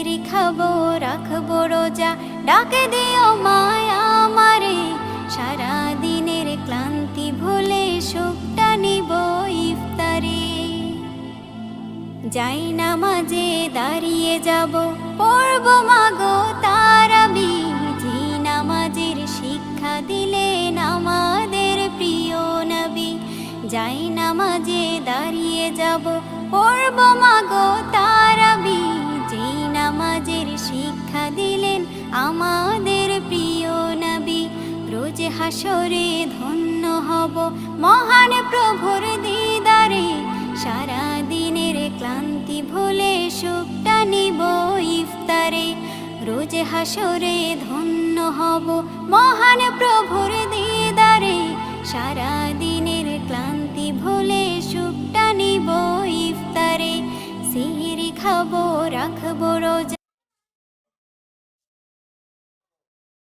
সিহরি খাবো রাখবো রোজা, ডাকে দিও মায়া আমারে। সারা দিনের ক্লান্তি ভুলে সুখটা নিব ইফতারে। যাই নামাজে দাঁড়িয়ে যাব, পড়ব মাগো তারাবি। যে নামাজের শিক্ষা দিলেন আমাদের প্রিয় নবী। যাই নামাজে দাঁড়িয়ে যাব, পড়ব মাগো তারাবি। যে নামাজের শিক্ষা দিলেন আমাদের প্রিয় নবী। রোজ হাসরে ধন্য হব মহান প্রভুর দিদারে। সারা দিনের ক্লান্তি ভুলে সুখটা নিব ইফতারে। রোজ হাসরে ধন্য হব মহান প্রভুর দিদারে। সারা দিনের ক্লান্তি ভুলে সুখটা নিব ইফতারে। সিহরি খাবো রাখবো রোজা,